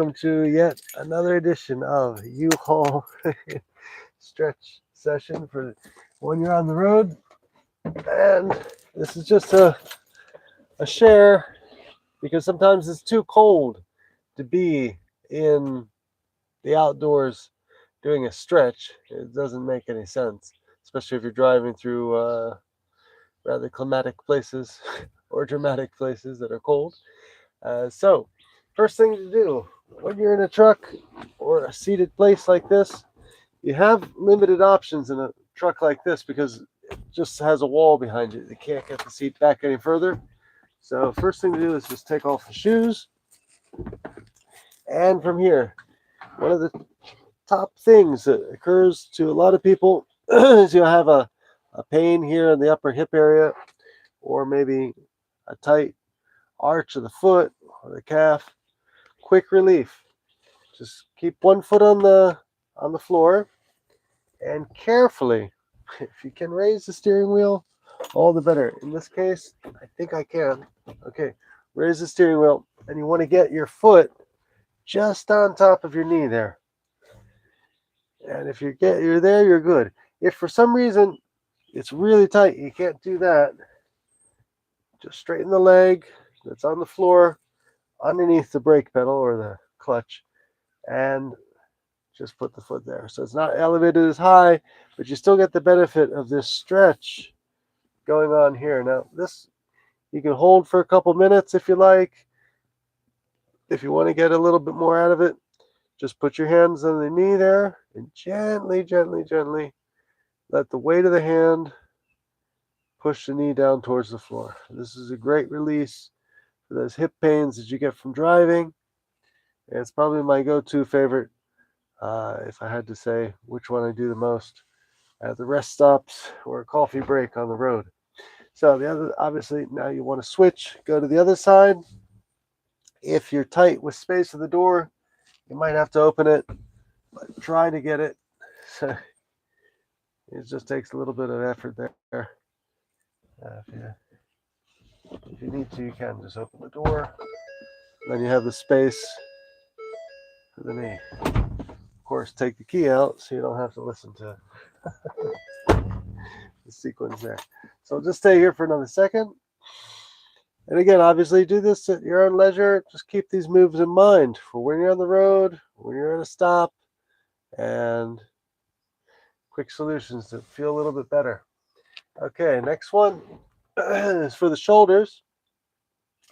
welcome to yet another edition of U-Haul stretch session for when you're on the road. And this is just a share because sometimes it's too cold to be in the outdoors doing a stretch. It doesn't make any sense, especially if you're driving through rather climatic places or dramatic places that are cold. So, first thing to do when you're in a truck or a seated place like this, you have limited options in a truck like this because it just has a wall behind you. You can't get the seat back any further. So, first thing to do is just take off the shoes. And from here, one of the top things that occurs to a lot of people is you'll have a pain here in the upper hip area, or maybe a tight arch of the foot or the calf. Quick relief. Just keep one foot on the floor and carefully, if you can raise the steering wheel, all the better. In this case, I think I can. Okay, raise the steering wheel, and you want to get your foot just on top of your knee there. And if you're there, you're good. If for some reason it's really tight, you can't do that, just straighten the leg that's on the floor underneath the brake pedal or the clutch, and just put the foot there. So it's not elevated as high, but you still get the benefit of this stretch going on here. Now, this you can hold for a couple minutes if you like. If you want to get a little bit more out of it, just put your hands on the knee there and gently, gently, gently let the weight of the hand push the knee down towards the floor. This is a great release for those hip pains that you get from driving. And it's probably my go-to favorite if I had to say which one I do the most at the rest stops or a coffee break on the road. So the other, obviously, now you want to switch, go to the other side. If you're tight with space in the door, you might have to open it, but try to get it. So it just takes a little bit of effort there. If you need to, you can just open the door. Then you have the space for the knee. Of course, take the key out so you don't have to listen to the sequence there. So just stay here for another second. And again, obviously, do this at your own leisure. Just keep these moves in mind for when you're on the road, when you're at a stop, and quick solutions to feel a little bit better. Okay, next one is for the shoulders.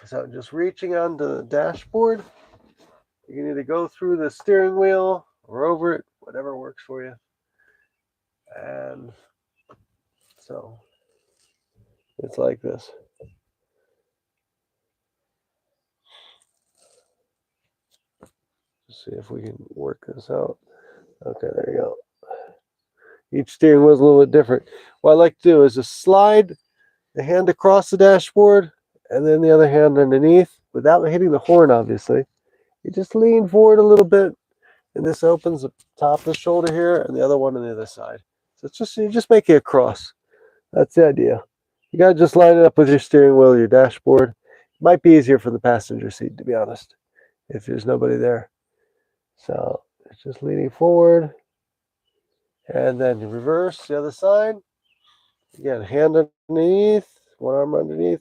So just reaching onto the dashboard. You can either go through the steering wheel or over it, whatever works for you. And so it's like this. Let's see if we can work this out. Okay, there you go. Each steering wheel is a little bit different. What I like to do is just slide the hand across the dashboard and then the other hand underneath without hitting the horn, obviously. You just lean forward a little bit, and this opens the top of the shoulder here and the other one on the other side. So it's just, you just make it a cross. That's the idea. You got to just line it up with your steering wheel, your dashboard. It might be easier for the passenger seat, to be honest, if there's nobody there. So it's just leaning forward, and then you reverse the other side. Again, hand underneath, one arm underneath,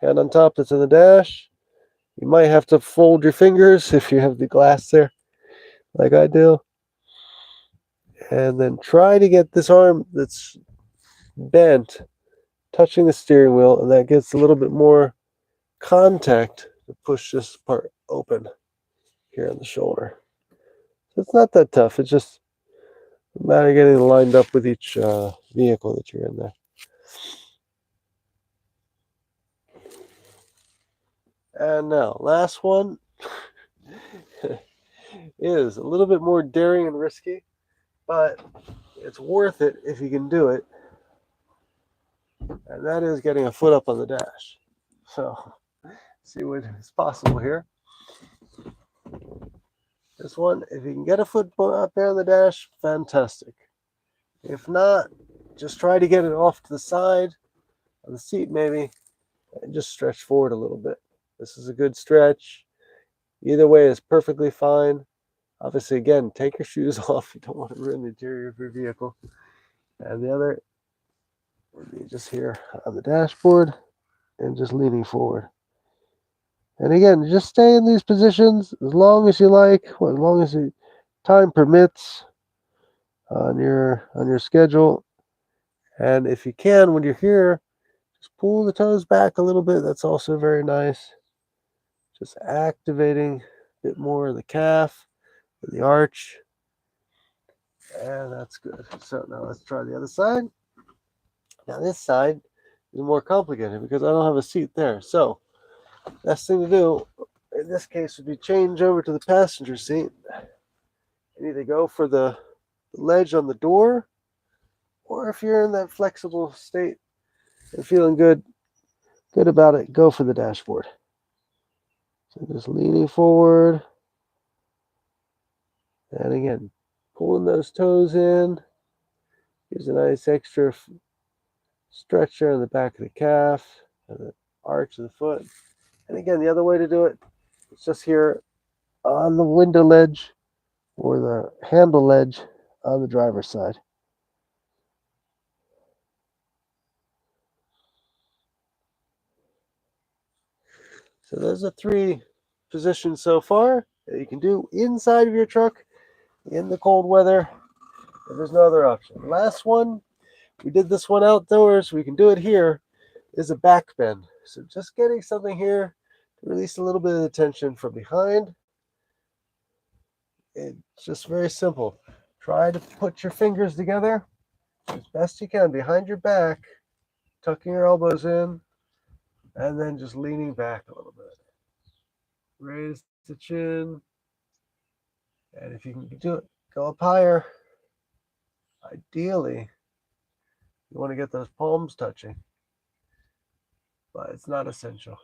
hand on top that's in the dash. You might have to fold your fingers if you have the glass there, like I do. And then try to get this arm that's bent touching the steering wheel, and that gets a little bit more contact to push this part open here on the shoulder. So it's not that tough. It's just a matter of getting lined up with each vehicle that you're in there. And now, last one is a little bit more daring and risky, but it's worth it if you can do it. And that is getting a foot up on the dash. So, see what is possible here. This one, if you can get a foot up there on the dash, fantastic. If not, just try to get it off to the side of the seat maybe, and just stretch forward a little bit. This is a good stretch. Either way is perfectly fine. Obviously, again, take your shoes off. You don't want to ruin the interior of your vehicle. And the other would be just here on the dashboard and just leaning forward. And again, just stay in these positions as long as you like, as long as time permits on your schedule. And if you can, when you're here, just pull the toes back a little bit. That's also very nice. Just activating a bit more of the calf, the arch. And that's good. So now let's try the other side. Now this side is more complicated because I don't have a seat there. So best thing to do in this case would be change over to the passenger seat and either go for the ledge on the door, or if you're in that flexible state and feeling good about it, go for the dashboard. So just leaning forward. And again, pulling those toes in. Gives a nice extra stretch there in the back of the calf and the arch of the foot. And again, the other way to do it is just here on the window ledge or the handle ledge on the driver's side. So those are 3 positions so far that you can do inside of your truck in the cold weather. And there's no other option. The last one, we did this one outdoors. We can do it here, is a back bend. So just getting something here to release a little bit of the tension from behind. It's just very simple. Try to put your fingers together as best you can behind your back, tucking your elbows in, and then just leaning back a little bit. Raise the chin, and if you can do it, go up higher. Ideally, you want to get those palms touching, but it's not essential.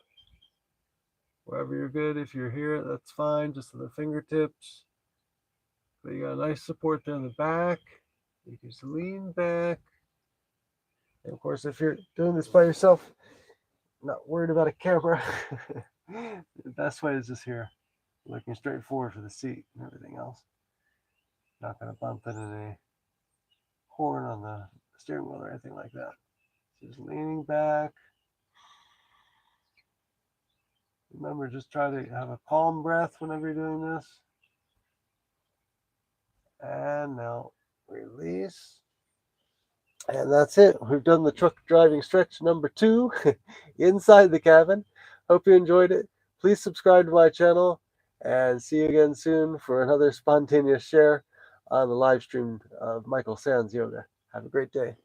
Wherever you're good, if you're here, that's fine, just the fingertips. But you got a nice support there in the back. You can just lean back. And of course, if you're doing this by yourself, not worried about a camera, the best way is just here, looking straight forward for the seat and everything else. Not going to bump into any horn on the steering wheel or anything like that. Just leaning back. Remember, just try to have a calm breath whenever you're doing this. And now release. And that's it. We've done the truck driving stretch number 2 inside the cabin. Hope you enjoyed it. Please subscribe to my channel and see you again soon for another spontaneous share on the live stream of Michael Sands Yoga. Have a great day.